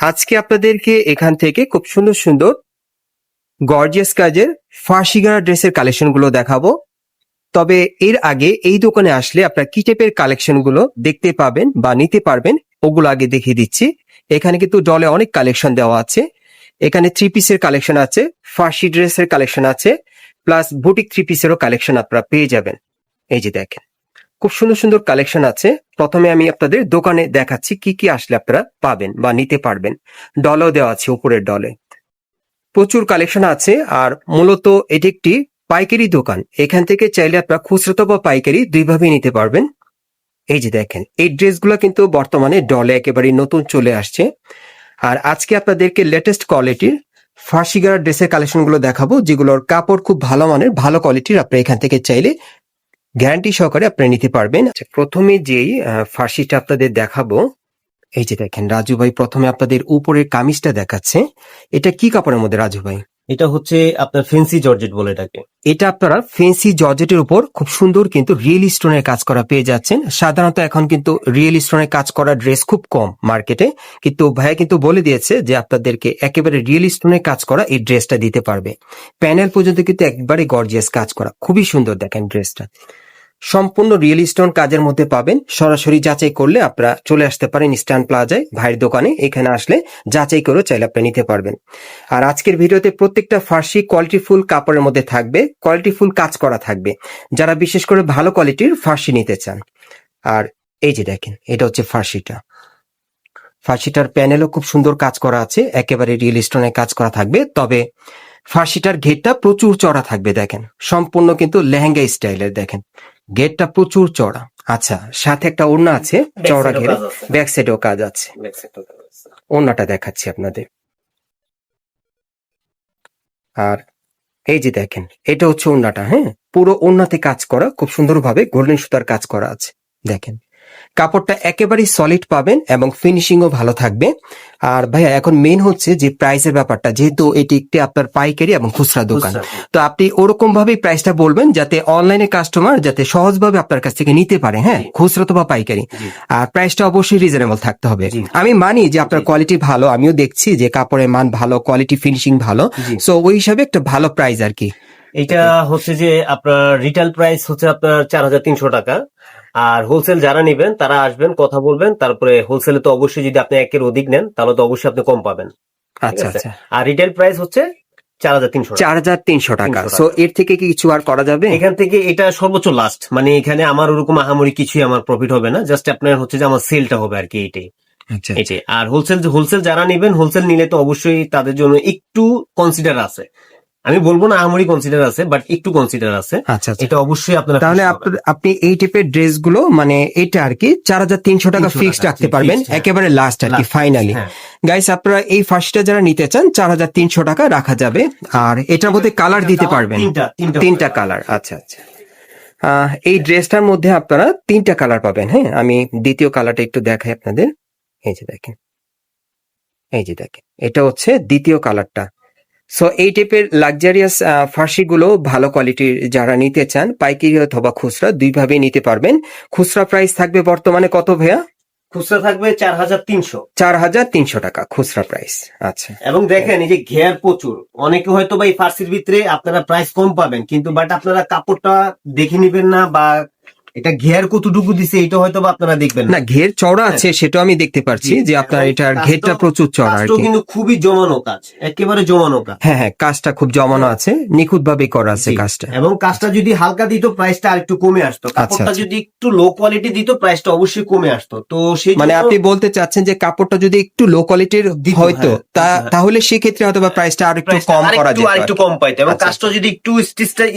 আজকে আপনাদেরকে এখান থেকে খুব সুন্দর সুন্দর গর্জিয়াস কাজের ফার্সি গারা ড্রেসের কালেকশনগুলো দেখাবো। তবে এর আগে এই দোকানে আসলে আপনার কি টাইপের কালেকশনগুলো দেখতে পাবেন বা নিতে পারবেন ওগুলো আগে দেখিয়ে দিচ্ছি। এখানে কিন্তু ডলে অনেক কালেকশন দেওয়া আছে। এখানে থ্রি পিসের কালেকশন আছে, ফার্সি ড্রেসের কালেকশন আছে, প্লাস বুটিক থ্রি পিসেরও কালেকশন আপনারা পেয়ে যাবেন। এই যে দেখেন খুব সুন্দর সুন্দর কালেকশন আছে। প্রথমে আমি আপনাদের দোকানে দেখাচ্ছি কি কি আসলে আপনারা পাবেন বা নিতে পারবেন। ডলও দেওয়া আছে, উপরের ডলে প্রচুর কালেকশন আছে। আর মূলত এটি একটি পাইকারি দোকান। এখান থেকে চাইলে আপনারা খুচরো বা পাইকারি দুইভাবেই নিতে পারবেন। এই যে দেখেন এই ড্রেসগুলো কিন্তু বর্তমানে ডলে একেবারে নতুন চলে আসছে। আর আজকে আপনাদেরকে লেটেস্ট কোয়ালিটির ফার্সি গারা ড্রেসের কালেকশনগুলো দেখাবো, যেগুলোর কাপড় খুব ভালো মানের, ভালো কোয়ালিটির। আপনারা এখান থেকে চাইলে গ্যারান্টি সহকারে আপনারা নিতে পারবেন। প্রথমে যেই ফার্সিটা আপনাদের দেখাবো, এই যে দেখেন রাজু ভাই প্রথমে আপনাদের উপরের কামিজটা দেখাচ্ছে। এটা কি কাপড়ের মধ্যে রাজু ভাই? এটা হচ্ছে আপনার ফেন্সি জর্জেট বলে এটাকে। এটা আপনারা ফেন্সি জর্জেটের উপর খুব সুন্দর কিন্তু রিয়েল স্টোনের কাজ করা পেয়ে যাচ্ছেন। সাধারণত এখন কিন্তু রিয়েল স্টোনের কাজ করা ড্রেস খুব কম মার্কেটে, কিন্তু ভাইয়া কিন্তু বলে দিয়েছে যে আপনাদেরকে একেবারে রিয়েল স্টোনের কাজ করা এই ড্রেসটা দিতে পারবে। প্যানেল পর্যন্ত কিন্তু একবারে গর্জিয়াস কাজ করা, খুবই সুন্দর। দেখেন ড্রেসটা সম্পূর্ণ রিয়েল স্টোন কাজের মধ্যে পাবেন। সরাসরি যাচাই করলে আপনারা চলে আসতে পারেন স্ট্যান্ড প্লাজায় ভাইয়ের দোকানে। এখানে আসলে যাচাই করে চাইলে আপনি নিতে পারবেন। আর আজকের ভিডিওতে প্রত্যেকটা ফার্সি কোয়ালিটিফুল কাপড়ের মধ্যে থাকবে, কোয়ালিটিফুল কাজ করা থাকবে, যারা বিশেষ করে ভালো কোয়ালিটির ফার্সি নিতে চান। আর এই যে দেখেন এটা হচ্ছে ফার্সিটা। ফার্সিটার প্যানেলও খুব সুন্দর কাজ করা আছে, একেবারে রিয়েল স্টোনে কাজ করা থাকবে। তবে ফার্সিটার ঘেরটা প্রচুর চড়া থাকবে। দেখেন সম্পূর্ণ কিন্তু লেহেঙ্গা স্টাইলের। দেখেন গেটটা প্রচুর চড়া। আচ্ছা, সাথে একটা ওড়না আছে চওড়া ঘেরে, ব্যাক সাইডেও কাজ আছে। ওড়নাটা দেখাচ্ছি আপনাদের। আর এই যে দেখেন এটা হচ্ছে ওড়নাটা। হ্যাঁ, পুরো ওড়নাতে কাজ করা, খুব সুন্দরভাবে গোল্ডেন সুতার কাজ করা আছে। দেখেন কাপড়টা একেবারেই সলিড পাবেন এবং ফিনিশিংও ভালো থাকবে। আর ভাইয়া এখন মেইন হচ্ছে যে প্রাইসের ব্যাপারটা, যেহেতু এটি একটি আপনার পাইকারি এবং খুচরা দোকান, তো আপনি ওরকম ভাবেই প্রাইসটা বলবেন যাতে অনলাইনে কাস্টমার যাতে সহজভাবে আপনার কাছ থেকে নিতে পারে। হ্যাঁ, খুচরা তো বা পাইকারি। আর প্রাইসটা অবশ্যই রিজনেবল থাকতে হবে। আমি মানি যে আপনার কোয়ালিটি ভালো, আমিও দেখছি যে কাপড়ের মান ভালো, কোয়ালিটি ফিনিশিং ভালো, সো ওই হিসাবে একটা ভালো প্রাইস আর কি। এটা হচ্ছে যে আপনার রিটেল প্রাইস হচ্ছে আপনার 4300 টাকা। আর হোলসেল যারা নেবেন তারা আসবেন, কথা বলবেন, তারপরে হোলসেলে তো অবশ্যই যদি আপনি একের অধিক নেন তাহলে তো অবশ্যই আপনি কম পাবেন। আচ্ছা আচ্ছা। আর রিটেল প্রাইস হচ্ছে 4300 টাকা। সো এর থেকে কি কিছু আর করা যাবে? এখান থেকে এটা সর্বোচ্চ লাস্ট, মানে এখানে আমার ওরকম আহামরি কিছুই আমার প্রফিট হবে না, জাস্ট আপনার হচ্ছে যে আমার সেলটা হবে আর কি, এইটাই। এটাই। আর হোলসেল যারা নেবেন, হোলসেল নিলে তো অবশ্যই তাদের জন্য একটু কনসিডার আছে। আমি বলবো না আহামরি কনসিডার আছে, বাট একটু কনসিডার আছে। আচ্ছা, এটা অবশ্যই আপনারা। তাহলে আপনি এই টাইপের ড্রেস গুলো মানে এটা আর কি 4300 টাকা ফিক্সড রাখতে পারবেন, একেবারে লাস্ট আর কি, ফাইনালি। গাইস আপনারা এই ফার্স্টটা যারা নিতে চান 4300 টাকা রাখা যাবে। আর এটার মধ্যে কালার দিতে পারবেন, তিনটা কালার। আচ্ছা আচ্ছা। এই ড্রেসটার মধ্যে আপনারা তিনটা কালার পাবেন। হ্যাঁ, আমি দ্বিতীয় কালারটা একটু দেখাই আপনাদের। এই যে দেখেন, এই যে দেখেন এটা হচ্ছে দ্বিতীয় কালারটা। সো এই টাইপের লাক্সারিয়াস ফার্সি গুলো ভালো কোয়ালিটির যারা নিতে চান, পাইকারি অথবা খুচরা দুইভাবেই নিতে পারবেন। খুচরা প্রাইস থাকবে বর্তমানে কত ভাইয়া? খুচরা থাকবে 4300 টাকা খুচরা প্রাইস। আচ্ছা। এবং দেখেন এই যে ঘের প্রচুর, অনেকে হয়তো বা এই ফার্সির ভিতরে আপনারা প্রাইস কম পাবেন, কিন্তু বাট আপনারা কাপড়টা দেখে নিবেন না, বা এটা ঘের কতটুকু দিছে এটা হয়তো বা আপনারা দেখবেন না। ঘের চওড়া আছে সেটা আমি দেখতে পাচ্ছি যে আপনার এটার ঘেরটা প্রচুর চওড়া আর কি, কিন্তু খুবই জমানো কাজ, একেবারে জমানো কাজ। হ্যাঁ হ্যাঁ, কাজটা খুব জমানো আছে, নিখুঁত ভাবে করা আছে কাজটা। এবং কাজটা যদি হালকা দিত প্রাইসটা আরেকটু কমে আসতো, কাপড়টা যদি একটু লো কোয়ালিটি দিত প্রাইসটা অবশ্যই কমে আসতো। তো সেই মানে আপনি বলতে চাচ্ছেন যে কাপড়টা যদি একটু লো কোয়ালিটির হয়তো তাহলে সেক্ষেত্রে হয়তো বা প্রাইসটা আর একটু কম করা যেত, আর একটু কম পাইতো। এবং কাজটা যদি একটু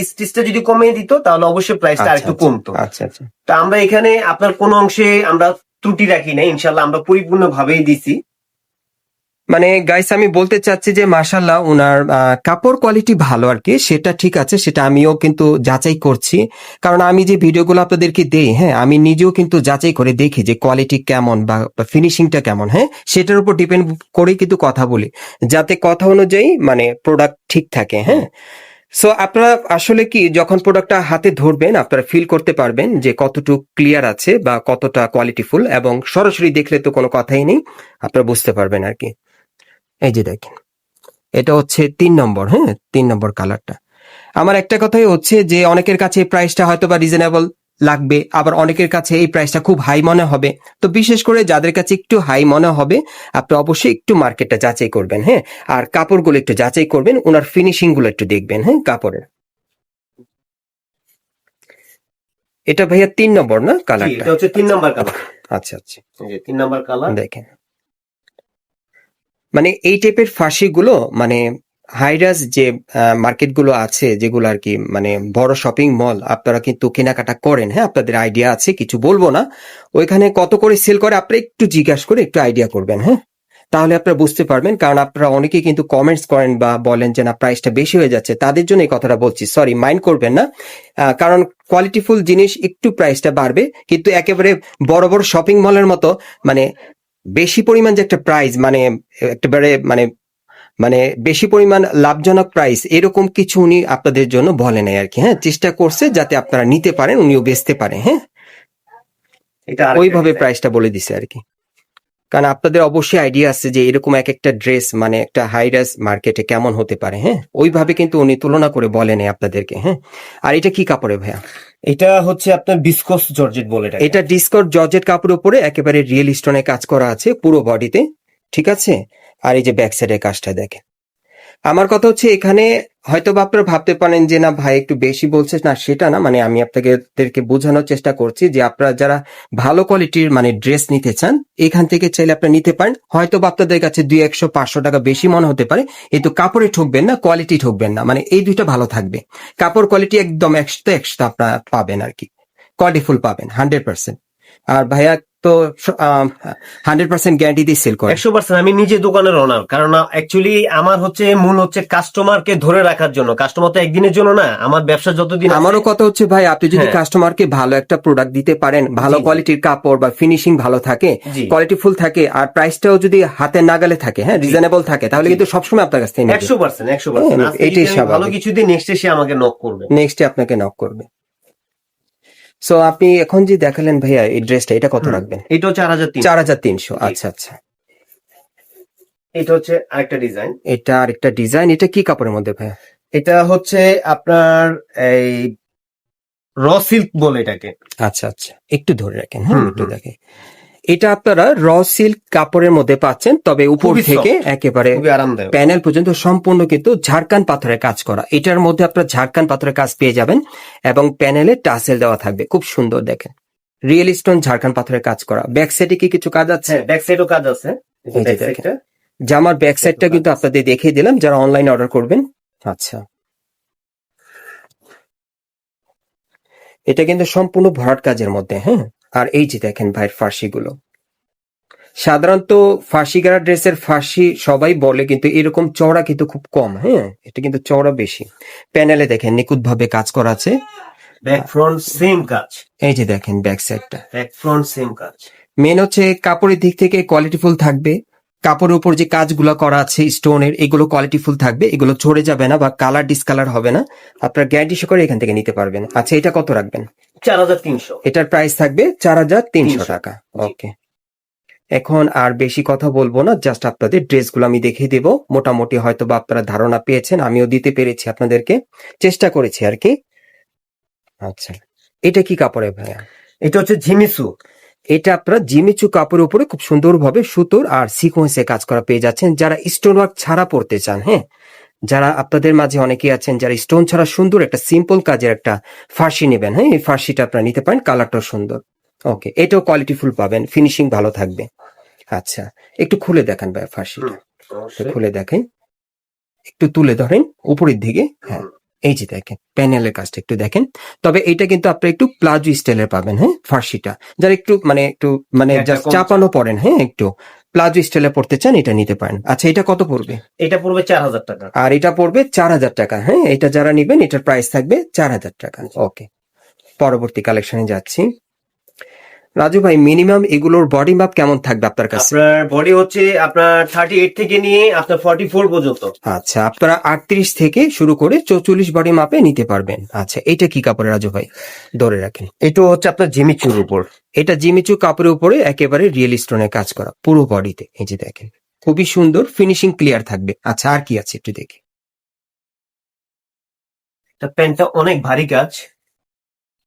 স্টিচটা যদি কমিয়ে দিত তাহলে অবশ্যই প্রাইসটা আর একটু কমতো। আচ্ছা আচ্ছা। তো আমরা এখানে আপনার কোন অংশে আমরা ত্রুটি রাখি না, ইনশাল্লাহ আমরা পরিপূর্ণ ভাবেই দিছি। মানে গাইস আমি বলতে চাচ্ছি যে মাশাআল্লাহ উনার কাপড় কোয়ালিটি ভালো আর কি, সেটা ঠিক আছে, সেটা আমিও কিন্তু যাচাই করছি। কারণ আমি যে ভিডিওগুলো আপনাদেরকে দেই, হ্যাঁ, আমি নিজেও কিন্তু যাচাই করে দেখি যে কোয়ালিটি কেমন বা ফিনিশিংটা কেমন। হ্যাঁ, সেটার উপর ডিপেন্ড করেই কিন্তু কথা বলি, যাতে কথা অনুযায়ী মানে প্রোডাক্ট ঠিক থাকে। হ্যাঁ, সো আপনারা আসলে কি যখন প্রোডাক্টটা হাতে ধরবেন আপনারা ফিল করতে পারবেন যে কতটুকু ক্লিয়ার আছে বা কতটা কোয়ালিটিফুল, এবং সরাসরি দেখলে তো কোনো কথাই নেই, আপনারা বুঝতে পারবেন আর কি। এই যে দেখেন, এটা হচ্ছে 3 নম্বর, হ্যাঁ 3 নম্বর কালারটা। আমার একটা কথাই হচ্ছে যে অনেকের কাছে এই প্রাইসটা হয়তো বা রিজনেবল লাগবে, আবার অনেকের কাছে এই প্রাইসটা খুব হাই মনে হবে। তো বিশেষ করে যাদের কাছে একটু হাই মনে হবে, আপনি অবশ্যই একটু মার্কেটটা যাচাই করবেন, হ্যাঁ। আর কাপড়গুলো একটু যাচাই করবেন, ওনার ফিনিশিং গুলো একটু দেখবেন, হ্যাঁ কাপড়ের। এটা ভাইয়া 3 নম্বর না জি, কালারটা? এটা হচ্ছে 3 নাম্বার কালার। আচ্ছা আচ্ছা, এই যে 3 নাম্বার কালার। দেখেন মানে এই টাইপের ফাঁসিগুলো মানে হাইরাস যে মার্কেটগুলো আছে, যেগুলো আর কি মানে বড় শপিং মল আপনারা কিন্তু কেনাকাটা করেন, হ্যাঁ আপনাদের আইডিয়া আছে, কিছু বলবো না। ওইখানে কত করে সেল করে আপনারা একটু জিজ্ঞাসা করে একটু আইডিয়া করবেন, হ্যাঁ তাহলে আপনারা বুঝতে পারবেন। কারণ আপনারা অনেকেই কিন্তু কমেন্টস করেন বা বলেন যে না প্রাইসটা বেশি হয়ে যাচ্ছে, তাদের জন্য এই কথাটা বলছি, সরি মাইন্ড করবেন না। কারণ কোয়ালিটিফুল জিনিস একটু প্রাইসটা বাড়বে, কিন্তু একেবারে বড় বড় শপিং মলের মতো মানে বেশি পরিমাণ যে একটা প্রাইস মানে একেবারে মানে মানে বেশি পরিমাণ লাভজনক প্রাইস এরকম কিছু উনি আপনাদের জন্য বলে নাই আর কি, হ্যাঁ চেষ্টা করছে যাতে আপনারা নিতে পারেন, উনিও বেচতে পারে, হ্যাঁ এটা আরেকটা ওইভাবে design। প্রাইসটা বলে দিছে আর কি। কারণ আপনাদের অবশ্যই আইডিয়া আছে যে এরকম এক একটা ড্রেস মানে একটা হাইরাস মার্কেটে কেমন হতে পারে, হ্যাঁ ওইভাবে কিন্তু উনি তুলনা করে বলেন আপনাদেরকে, হ্যাঁ। আর এটা কি কাপড়ে ভাইয়া? এটা হচ্ছে আপনার বিসকস জর্জেট বলে এটা। এটা ডিসকট জর্জেট কাপড়ের উপরে একেবারে রিয়েল স্টোনে কাজ করা আছে পুরো বডিতে, ঠিক আছে। আর এই যে ব্যাক সাইডের কাজটা দেখেন। আমার কথা হচ্ছে এখানে হয়তো বা আপনারা ভাবতে পারেন যে না ভাই একটু বেশি বলছে, না সেটা না, মানে আমি আপনাদেরকে বোঝানোর চেষ্টা করছি যে আপনারা যারা ভালো কোয়ালিটির মানে ড্রেস নিতে চান এখান থেকে চাইলে আপনারা নিতে পারেন। হয়তো বা আপনাদের কাছে 200-500 টাকা বেশি মনে হতে পারে, কিন্তু কাপড়ে ঠকবেন না, কোয়ালিটি ঠকবেন না, মানে এই দুইটা ভালো থাকবে। কাপড় কোয়ালিটি একদম 100 আপনারা পাবেন আর কি, কোয়ালিটিফুল পাবেন 100%। আর ভাইয়া তো 100% গ্যারান্টি দিয়ে সেল করে। 100% আমি নিজে দোকানের ওনার, কারণ অ্যাকচুয়ালি আমার হচ্ছে মূল হচ্ছে কাস্টমারকে ধরে রাখার জন্য। কাস্টমার তো একদিনের জন্য না, আমার ব্যবসা যতদিন আছে- আমারও কথা হচ্ছে ভাই আপনি যদি হ্যাঁ। কাস্টমারকে ভালো একটা প্রোডাক্ট দিতে পারেন, ভালো জি, জি। কোয়ালিটির কাপড় বা ফিনিশিং ভালো থাকে, জি। কোয়ালিটি ফুল থাকে, আর প্রাইসটাও যদি হাতে নাগালে থাকে, হ্যাঁ রিজনেবল থাকে, তাহলে কিন্তু সবসময় আপনার কাছ থেকে নেবে। 100%। হ্যাঁ, আজকে এটাই যদি আমি ভালো স্বাভাবিক। কিছু দিয়ে নেক্সট এসে আমাকে নক করবে। নেক্সটে আপনাকে নক করবে। সো আপনি এখন যে দেখালেন ভাইয়া এই ড্রেসটা, এটা কত রাখবেন? এটা হচ্ছে 4300। 4300, আচ্ছা আচ্ছা। এটা হচ্ছে আরেকটা ডিজাইন। এটা আরেকটা ডিজাইন, এটা কি কাপড়ের মধ্যে ভাইয়া? এটা হচ্ছে আপনার এই র সিল্ক বলে এটাকে। আচ্ছা আচ্ছা, একটু ধরে রাখেন, হ্যাঁ হুম, একটু হুম। দেখেন। এটা আপনারা র সিল্ক কাপড়ের মধ্যে পাচ্ছেন, তবে উপর খুবই থেকে soft, একেবারে খুবই আরামদায়ক। প্যানেল পর্যন্ত সম্পূর্ণ কিন্তু ঝাড়খান পাথরের কাজ করা। এটার মধ্যে আপনার ঝাড়খান পাথরের কাজ পেয়ে যাবেন এবং প্যানেলে টাসেল দেওয়া থাকবে, খুব সুন্দর দেখেন, রিয়েল স্টোন ঝাড়খান পাথরের কাজ করা। ব্যাক সাইডে কি কিছু কাজ আছে? হ্যাঁ, ব্যাক সাইডও কাজ আছে। এই যে ব্যাক দেখেন। সাইডটা জামার ব্যাক সাইডটা কিন্তু আপনাদের দেখিয়ে দিলাম যারা অনলাইন অর্ডার করবেন। আচ্ছা, এটা কিন্তু সম্পূর্ণ ভরাট কাজের মধ্যে, হ্যাঁ। আর এই যে দেখেন ভাইয়ের ফার্সিগুলো, সাধারণত ফার্সি গাড়া ড্রেসের ফার্সি সবাই বলে, কিন্তু এরকম চওড়া কিন্তু খুব কম, হ্যাঁ এটা কিন্তু চওড়া বেশি। প্যানেলে দেখেন নিখুঁত ভাবে কাজ করা আছে। ব্যাক ফ্রন্ট সেম কাজ। এই যে দেখেন ব্যাক সাইডটা। ব্যাক ফ্রন্ট সেম কাজ। মেন হচ্ছে কাপড়ের দিক থেকে কোয়ালিটিফুল থাকবে, কাপড়ের উপর যে কাজগুলো করা আছে স্টোনের, এগুলো কোয়ালিটিফুল থাকবে, এগুলো ঝরে যাবে না বা কালার ডিসকালার হবে না, আপনার গ্যারান্টি সহকারে এখান থেকে নিতে পারবেন। আচ্ছা, এটা কত রাখবেন? 4300। এটার প্রাইস থাকবে 4300 টাকা। ওকে, এখন আর বেশি কথা বলবো না, জাস্ট আপনাদের ড্রেসগুলো আমি দেখিয়ে দেব। মোটামুটি হয়তো বা আপনারা ধারণা পেয়েছেন, আমিও দিতে পেরেছি আপনাদেরকে, চেষ্টা করেছি আর কি। আচ্ছা, এটা কি কাপড়ে ভাইয়া? এটা হচ্ছে ঝিমিসু। এটা আপনারা জিমিচু কাপড়ের উপরে খুব সুন্দরভাবে সুতোর আর সিকোয়েন্সে কাজ করা পেয়ে যাচ্ছেন। যারা স্টোন ওয়ার্ক ছাড়া পড়তে চান, হ্যাঁ যারা আপনাদের মাঝে অনেকেই আছেন যারা স্টোন ছাড়া সুন্দর একটা সিম্পল কাজের একটা ফার্সি নেবেন, হ্যাঁ এই ফার্সিটা আপনারা নিতে পারেন, কালারটাও সুন্দর। ওকে, এটাও কোয়ালিটিফুল পাবেন, ফিনিশিং ভালো থাকবে। আচ্ছা, একটু খুলে দেখান ভাই ফার্সিটা, খুলে দেখেন, একটু তুলে ধরেন উপরের দিকে, হ্যাঁ এই যে দেখেন প্যানেলের কাজটা একটু দেখেন। তবে এটা কিন্তু আপনি একটু প্লাজো স্টাইলের পাবেন, হ্যাঁ ফার্সিটা যারা একটু মানে একটা জাস্ট কম চাপানো পরেন, হ্যাঁ একটু প্লাজো স্টাইলে পড়তে চান, এটা নিতে পারেন। আচ্ছা, এটা কত পড়বে? এটা পড়বে 4000 টাকা। আর এটা পড়বে 4000 টাকা, হ্যাঁ এটা যারা নিবেন এটার প্রাইস থাকবে 4000 টাকা। ওকে, পরবর্তী কালেকশনে যাচ্ছি। রাজু ভাই, মিনিমাম এগুলোর বডি মাপ কেমন থাকবে আপনার কাছে? আপনার বডি হচ্ছে আপনার 38 থেকে নিয়ে আপনার 44 পর্যন্ত। আচ্ছা, আপনারা 38 থেকে শুরু করে 44 বডি মাপে নিতে পারবেন। আচ্ছা, এটা কি কাপড়ে রাজু ভাই? ধরে রাখেন। এটা হচ্ছে আপনার জিমিচুর উপর। এটা জিমিচু কাপড়ের উপরে একেবারে রিয়েল স্টোনের কাজ করা পুরো বডিতে, এই যে দেখেন খুবই সুন্দর, ফিনিশিং ক্লিয়ার থাকবে। আচ্ছা, আর কি আছে একটু দেখি। প্যান্টটা অনেক ভারী কাজ,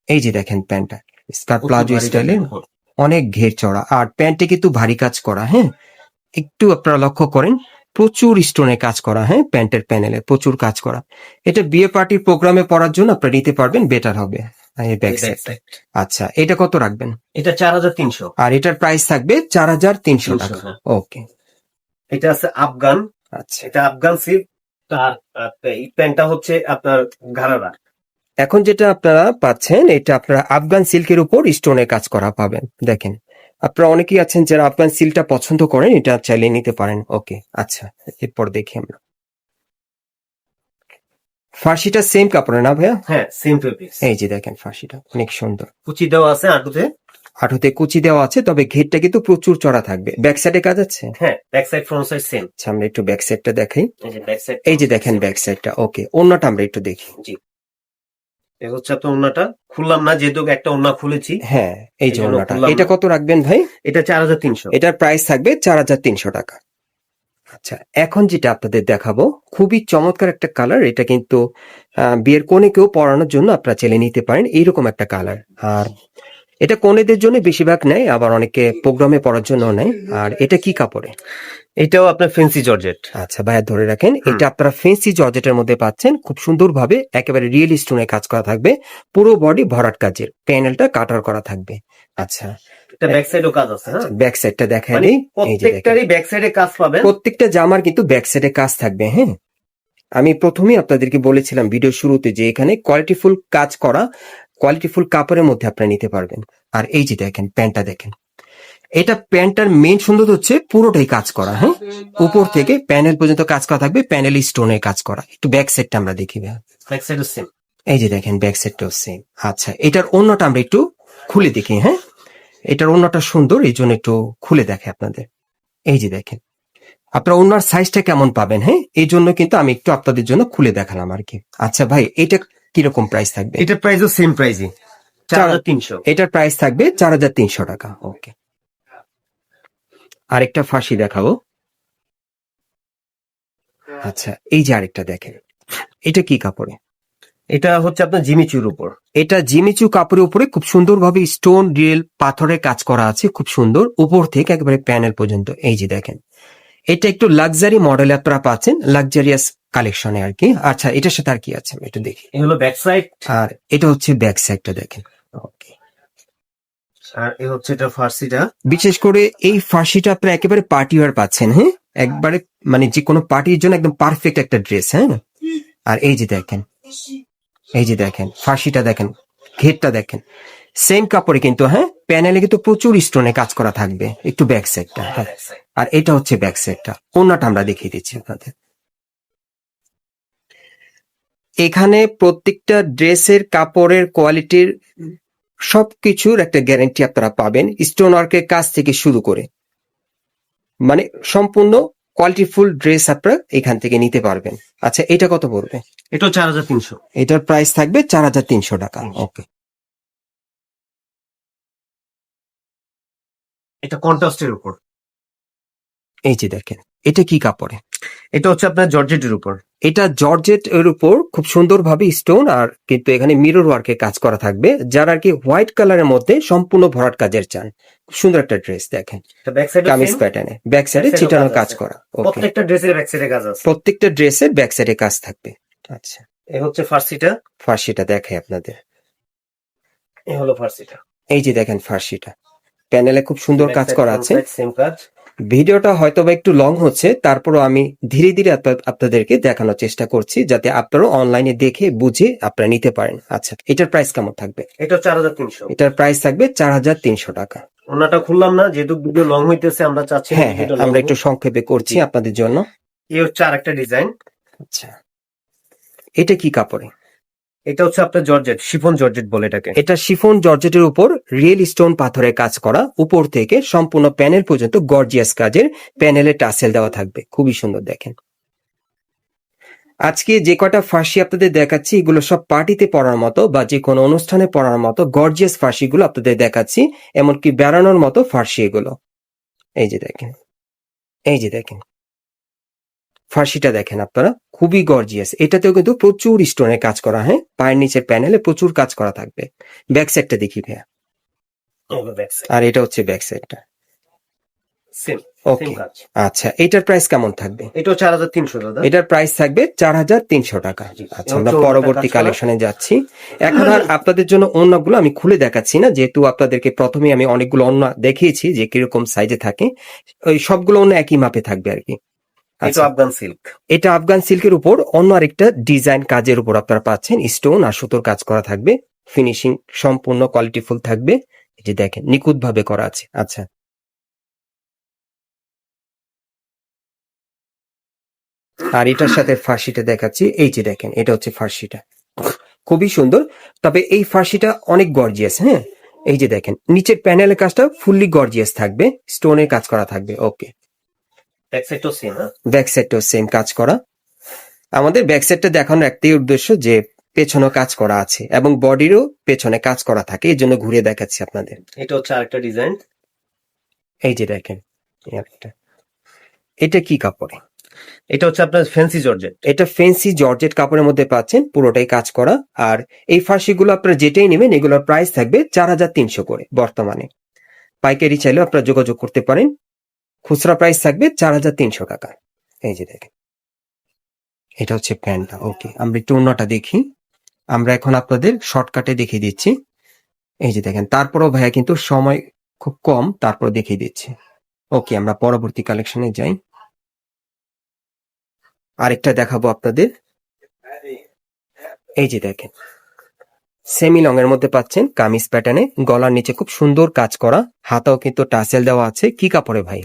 এই যে দেখেন প্যান্টটা স্কার্ট প্রচুর প্লাজো ভারী স্টাইলে কাজ। অনেক ঘের চড়া, আর প্যান্টে কিন্তু ভারী কাজ করা। হ্যাঁ, একটু আপনারা লক্ষ্য করেন, প্রচুর স্টোনে কাজ করা। হ্যাঁ, প্যান্টের প্যানেলে প্রচুর কাজ করা। এটা বিয়ে পার্টির প্রোগ্রামে পরার জন্য আপনারা নিতে পারবেন, বেটার হবে। এই ব্যাক এই back সাইড। side। আচ্ছা, এটা কত রাখবেন? এটা 4300। আর এটার প্রাইস থাকবে 4300 টাকা। হ্যাঁ। ওকে, এটা আছে আফগান, আচ্ছা। এটা আফগান সিল্ক। আর এই প্যান্টটা হচ্ছে আপনার ঘাড়ারা। এখন যেটা আপনারা পাচ্ছেন, এটা আপনারা আফগান সিল্কের উপর স্টোনের কাজ করা পাবেন। দেখেন, আপনারা অনেকেই আছেন যারা আফগান সিল্কটা পছন্দ করেন, এটা চাইলে নিতে পারেন। ওকে, আচ্ছা, এরপর দেখি আমরা ফার্সিটা সেম কাপড়ে না ভাইয়া? হ্যাঁ, সেম ফেব্রিক্স। এই যে দেখেন ফার্সিটা অনেক সুন্দর, কুচি দেওয়া আছে আঁটুতে। হাঁটুতে কুচি দেওয়া আছে, তবে ঘেরটা কিন্তু প্রচুর চড়া থাকবে। ব্যাক সাইডে কাজ আছে। হ্যাঁ, back side front side same. আচ্ছা, আমরা একটু ব্যাক সাইডটা দেখাই। এই যে ব্যাক সাইড। এই যে দেখেন ব্যাক সাইডটা। ওকে, অন্যটা আমরা একটু দেখি। জি, এই হচ্ছে আপনার ওন্নাটা। খুললাম না, যেহেতু একটা ওন্না খুলেছি। হ্যাঁ, এই যে এই জন্য অন্যটা। খুললাম এটা না। কত রাখবেন ভাই? এটা 4300। এটার প্রাইস থাকবে 4300 টাকা। আচ্ছা, এখন যেটা আপনাদের দেখাবো খুবই চমৎকার একটা কালার। এটা কিন্তু বিয়ের কনেকেও পরানোর জন্য আপনারা চাইলে নিতে পারেন, এইরকম একটা কালার। আর এটা কনেদের জন্য বেশিরভাগ নেয়, আবার অনেকে প্রোগ্রামে পরার জন্য নেয়। আর এটা কি কাপড়ে? এটাও আপনার ফেন্সি জর্জেট। আচ্ছা ভাইয়া, ধরে রাখেন। এটা আপনারা ফেন্সি জর্জেটের মধ্যে পাচ্ছেন, খুব সুন্দরভাবে একেবারে রিয়েল স্টোনে কাজ করা থাকবে, পুরো বডি ভরাট কাজের, প্যানেলটা কাটার করা থাকবে। আচ্ছা, এটা ব্যাক সাইডও কাজ আছে। হ্যাঁ, ব্যাক সাইডটা দেখায় মানে দিই। এই যে দেখেন, প্রত্যেকটারই ব্যাক সাইডে কাজ পাবেন। প্রত্যেকটা জামার কিন্তু ব্যাক সাইডে কাজ থাকবে। হ্যাঁ, আমি প্রথমেই আপনাদেরকে বলেছিলাম ভিডিও শুরুতে যে এখানে কোয়ালিটিফুল কাজ করা, কোয়ালিটিফুল কাপড়ের মধ্যে আপনারা নিতে পারবেন। আর এই যে দেখেন প্যান্টটা দেখেন, এটা প্যান্টটার মেইন সুন্দর হচ্ছে পুরোটাই কাজ করা। হ্যাঁ, উপর থেকে প্যানেল পর্যন্ত কাজ করা থাকবে, প্যানেল স্টোনের কাজ করা। একটু ব্যাক সাইডটা আমরা দেখি ভাইয়া। ব্যাক সাইডও সেম। এই যে দেখেন ব্যাক সাইডটাও সেম। আচ্ছা, এটার অন্যটা আমরা একটু খুলে দেখি। হ্যাঁ, এটার অন্যটা সুন্দর, এই জন্য একটু খুলে দেখে আপনাদের। এই যে দেখেন, আপনারা ওনার সাইজটা কেমন পাবেন। হ্যাঁ, এই জন্য কিন্তু আমি একটু আপনাদের জন্য খুলে দেখালাম আর কি। আচ্ছা ভাই, এটা কিরকম প্রাইস থাকবে? এটার প্রাইসও সেম প্রাইসই, 4300। এটার প্রাইস থাকবে 4300 টাকা। ওকে, আরেকটা ফাঁসি দেখাবো। আচ্ছা, এই যে আরেকটা দেখেন, এটা কি কাপড়ে? এটা হচ্ছে আপনার জিমিচুর উপর। এটা জিমিচু কাপড়ের উপরে খুব সুন্দরভাবে স্টোন রিয়েল পাথরের কাজ করা আছে, খুব সুন্দর, উপর থেকে একেবারে প্যানেল পর্যন্ত। এই যে দেখেন, এটা একটু লাক্সারি মডেলে আপনারা পাচ্ছেন, লাক্সারিয়াস কালেকশনে আর কি। আচ্ছা, এটার সাথে আর কি আছে আমি একটু দেখি। এই হলো ব্যাক সাইড, আর এটা হচ্ছে ব্যাক সাইডটা দেখেন। ওকে, আর এই হচ্ছে এটা ফার্সিটা। বিশেষ করে এই ফার্সিটা আপনারা একেবারে পার্টি ওয়্যার পাচ্ছেন। হ্যাঁ, একবারে মানে যে কোনো পার্টির জন্য একদম পারফেক্ট একটা ড্রেস। হ্যাঁ, আর এই যে দেখেন, এই যে দেখেন ফার্সিটা দেখেন, ঘেরটা দেখেন, সেম কাপড়ে কিন্তু। হ্যাঁ, প্যানেলে কিন্তু প্রচুর স্টোনে কাজ করা থাকবে। একটু ব্যাক সাইডটা। হ্যাঁ, আর এটা হচ্ছে ব্যাক সাইডটা। অন্যটা আমরা দেখিয়ে দিচ্ছি আপনাদের। এখানে প্রত্যেকটা ড্রেসের কাপড়ের কোয়ালিটির সবকিছুর একটা গ্যারান্টি আপনারা পাবেন, স্টোন ওয়ার্কের কাজ থেকে শুরু করে, মানে সম্পূর্ণ কোয়ালিটিফুল ড্রেস আপনারা এখান থেকে নিতে পারবেন। আচ্ছা, এটা কত পড়বে? এটাও 4300। এটার প্রাইস থাকবে 4300 টাকা। ওকে, এটা কন্ট্রাস্টের উপর। এই যে দেখেন, এটা কি কাপড়ে? এটা হচ্ছে আপনার জর্জেটের উপর। এটা জর্জেট এর উপর খুব সুন্দরভাবে স্টোন আর কিন্তু এখানে মিরর ওয়ার্কের কাজ করা থাকবে, যারা আর কি হোয়াইট কালারের মধ্যে সম্পূর্ণ ভরাট কাজের চান। খুব সুন্দর একটা ড্রেস দেখেন, এটা ব্যাক সাইডে কামিজ প্যাটার্নে, ব্যাক সাইডে side-এও চিটানো কাজ কাজ আছে। করা। ওকে, প্রত্যেকটা ড্রেসের ব্যাক সাইডে কাজ আছে। প্রত্যেকটা ড্রেসের ব্যাক সাইডে কাজ থাকবে। আচ্ছা, এই হচ্ছে ফার্সিটা। ফার্সিটা দেখাই আপনাদের। এই হলো ফার্সিটা। এই যে দেখেন ফার্সিটা, প্যানেলে খুব সুন্দর কাজ করা আছে। সেম কাজ। ভিডিওটা হয়তো বা একটু লং হচ্ছে, তারপরও আমি ধীরে ধীরে আপনাদেরকে দেখানোর চেষ্টা করছি, যাতে আপনারা অনলাইনে দেখে বুঝে আপনারা নিতে পারেন। আচ্ছা, এটার প্রাইস কেমন থাকবে? এটা 4300। এটার প্রাইস থাকবে 4300 টাকা। ওনাটা খুললাম না, যেহেতু ভিডিও লং হইতেছে, আমরা চাচ্ছি হ্যাঁ হ্যাঁ, আমরা একটু সংক্ষেপে করছি আপনাদের জন্য। এই হচ্ছে আরেকটা ডিজাইন। আচ্ছা, এটা কি কাপড়ে? এটা হচ্ছে আপনার জর্জেট, শিফন জর্জেট বলে এটাকে। এটা শিফন জর্জেটের উপর রিয়েল স্টোন পাথরের কাজ করা, উপর থেকে সম্পূর্ণ প্যানেল পর্যন্ত গর্জিয়াস কাজের, প্যানেলে টাসেল দেওয়া থাকবে, খুবই সুন্দর দেখেন। আজকে যে কটা ফার্সি আপনাদের দেখাচ্ছি, এগুলো সব পার্টিতে পরার মতো বা যে কোনো অনুষ্ঠানে পরার মতো গর্জিয়াস ফার্সিগুলো আপনাদের দেখাচ্ছি, এমনকি বেড়ানোর মতো ফার্সি এগুলো। এই যে দেখেন, এই যে দেখেন, ফার্সিটা দেখেন আপনারা, খুবই গর্জিয়াস। এটাতেও কিন্তু প্রচুর স্টোনের কাজ করা, হ্যাঁ, পায়ের নিচের প্যানেলে প্রচুর কাজ করা থাকবে। ব্যাক সাইডটা দেখি ভাইয়া, আর এটা হচ্ছে ব্যাক সাইডটা। সেম ওকে, আচ্ছা, এটার প্রাইস কেমন থাকবে? এটা 4300 দাদা। এটার প্রাইস থাকবে 4300 টাকা। আচ্ছা, আমরা পরবর্তী কালেকশনে যাচ্ছি। এখন আর আপনাদের জন্য ওড়নাগুলো আমি খুলে দেখাচ্ছি না, যেহেতু আপনাদেরকে প্রথমে আমি অনেকগুলো ওড়না দেখিয়েছি যে কিরকম সাইজে থাকে। ওই সবগুলো ওড়না একই মাপে থাকবে আর কি। এটা আফগান সিল্ক। এটা আফগান সিল্কের উপর অন্য আরেকটা ডিজাইন কাজের উপর আপনারা পাচ্ছেন, স্টোন আর সুতোর কাজ করা থাকবে। ফিনিশিং সম্পূর্ণ কোয়ালিটিফুল থাকবে। এই যে দেখেন, নিখুঁত ভাবে করা আছে। আচ্ছা, আর এটার সাথে ফার্সিটা দেখাচ্ছি। এই যে দেখেন, এটা হচ্ছে ফার্সিটা, খুবই সুন্দর। তবে এই ফার্সিটা অনেক গর্জিয়াস, হ্যাঁ। এই যে দেখেন, নিচের প্যানেলের কাজটা ফুললি গর্জিয়াস থাকবে, স্টোনের কাজ করা থাকবে। ওকে, ব্যাক সাইডটাও সেম। ব্যাক সাইডটাও সেম কাজ করা। আমাদের ব্যাক সাইডটা দেখানোর একটাই উদ্দেশ্য যে পেছনে কাজ করা আছে এবং বডিরও পেছনে কাজ করা থাকে, এই জন্য ঘুরে দেখাচ্ছি আপনাদের। এটা হচ্ছে আরেকটা ডিজাইন। এই যে দেখেন, এটা কি কাপড়ে? এটা হচ্ছে আপনার ফ্যান্সি জর্জেট। এটা ফ্যান্সি জর্জেট কাপড়ের মধ্যে পাচ্ছেন, পুরোটাই কাজ করা। আর এই ফার্সিগুলো আপনারা যেটাই নেবেন এগুলোর প্রাইস থাকবে 4300 করে বর্তমানে। পাইকারি চাইলেও আপনারা যোগাযোগ করতে পারেন। খুচরা প্রাইস থাকবে 4300 টাকা। এই যে দেখেন, এটা হচ্ছে প্যান্টটা। ওকে, আমরা একটু অন্যটা দেখি। আমরা এখন আপনাদের শর্টকাটে দেখিয়ে দিচ্ছি। এই যে দেখেন, তারপরও ভাইয়া কিন্তু সময় খুব কম, তারপর দেখিয়ে দিচ্ছি। ওকে, আমরা পরবর্তী কালেকশনে যাই। আরেকটা দেখাবো আপনাদের। এই যে দেখেন, সেমি লং এর মধ্যে পাচ্ছেন, কামিজ প্যাটার্নে, গলার নিচে খুব সুন্দর কাজ করা, হাতাও কিন্তু টাসেল দেওয়া আছে। কি কাপড়ে ভাই?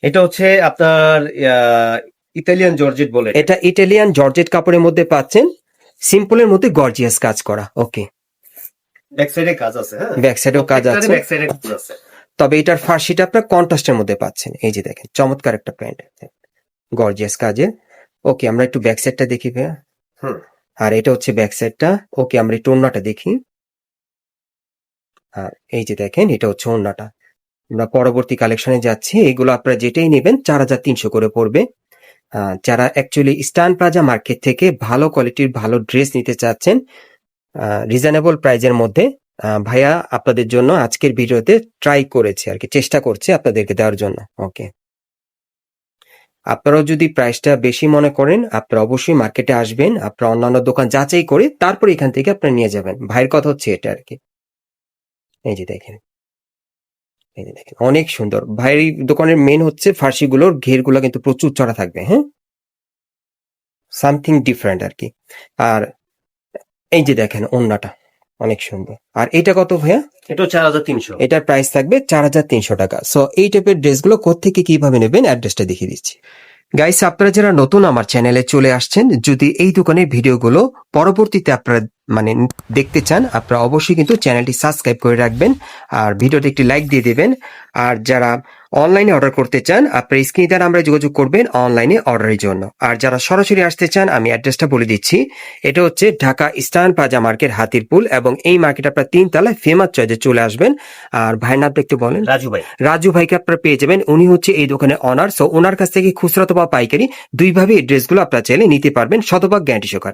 এটা হচ্ছে আপনার ইতালিয়ান জর্জেট বলে। এটা ইটালিয়ান জর্জেট কাপড়ের মধ্যে পাচ্ছেন, সিম্পলের মধ্যে গর্জিয়াস কাজ করা। ওকে, ব্যাক সাইডে কাজ আছে, হ্যাঁ, ব্যাক সাইডেও কাজ আছে। ব্যাক সাইডে কাজ আছে। তবে এটার ফার্সিটা আপনার কন্ট্রাস্টের মধ্যে পাচ্ছেন। এই যে দেখেন, চমৎকার একটা প্যান্ট, গর্জিয়াস কাজের। ওকে, আমরা একটু ব্যাক সাইডটা দেখি ভাইয়া। আর এটা হচ্ছে ব্যাক সাইডটা। ওকে, আমরা একটু ওড়নাটা দেখি। আর এই যে দেখেন, এটা হচ্ছে ওড়নাটা। আমরা পরবর্তী কালেকশনে যাচ্ছি। এগুলো আপনারা যেটাই নেবেন 4300 করে পড়বে। যারা অ্যাকচুয়ালি স্টান প্লাজা মার্কেট থেকে ভালো কোয়ালিটির ভালো ড্রেস নিতে চাচ্ছেন রিজনেবল প্রাইজের মধ্যে, ভাইয়া আপনাদের জন্য আজকের ভিডিওতে ট্রাই করেছে আর কি, চেষ্টা করছে আপনাদেরকে দেওয়ার জন্য। ওকে, আপনারাও যদি প্রাইসটা বেশি মনে করেন আপনারা অবশ্যই মার্কেটে আসবেন, আপনারা অন্যান্য দোকান যাচাই করে তারপর এখান থেকে আপনারা নিয়ে যাবেন। ভাইয়ের কথা হচ্ছে এটা আর কি। এই যে দেখেন, এই যে দেখেন, অনেক সুন্দর। ভাইয়ের দোকানের মেন হচ্ছে ফার্সিগুলোর ঘেরগুলো কিন্তু প্রচুর চড়া থাকবে, হ্যাঁ, সামথিং ডিফারেন্ট আর কি। আর এই যে দেখেন, ওড়নাটা অনেক সুন্দর। আর এটা কত ভাইয়া? এটা 4300। এটার প্রাইস থাকবে 4300 টাকা। সো এই টাইপের ড্রেসগুলো কোত্থেকে কিভাবে নেবেন অ্যাড্রেসটা দেখিয়ে দিচ্ছি। গাইস, আপনারা যারা নতুন আমার চ্যানেলে চলে আসছেন, যদি এই দোকানের ভিডিওগুলো পরবর্তীতে আপনারা দেখতে চান, আপনারা অবশ্যই কিন্তু চ্যানেলটি সাবস্ক্রাইব করে রাখবেন আর ভিডিওতে একটি লাইক দিয়ে দেবেন। আর যারা অনলাইনে অর্ডার করতে চান, আপনারা স্ক্রিনে দ্বারা আমরা যোগাযোগ করবেন অনলাইনে অর্ডারের জন্য। আর যারা সরাসরি আসতে চান, আমি অ্যাড্রেসটা বলে দিচ্ছি। এটা হচ্ছে Dhaka eastern plaza market, Hatirpul, এবং এই মার্কেট আপনার 3 তলায় ফেমাস চয়েসে চলে আসবেন। আর ভাইয়ের নামটা একটু বলেন। রাজু ভাই। রাজু ভাইকে আপনারা পেয়ে যাবেন, উনি হচ্ছে এই দোকানের অনার। সো ওনার কাছ থেকে খুচরা অথবা পাইকারি দুইভাবে এই ড্রেসগুলো আপনারা চাইলে নিতে পারবেন, শতভাগ গ্যারান্টি সহকারে।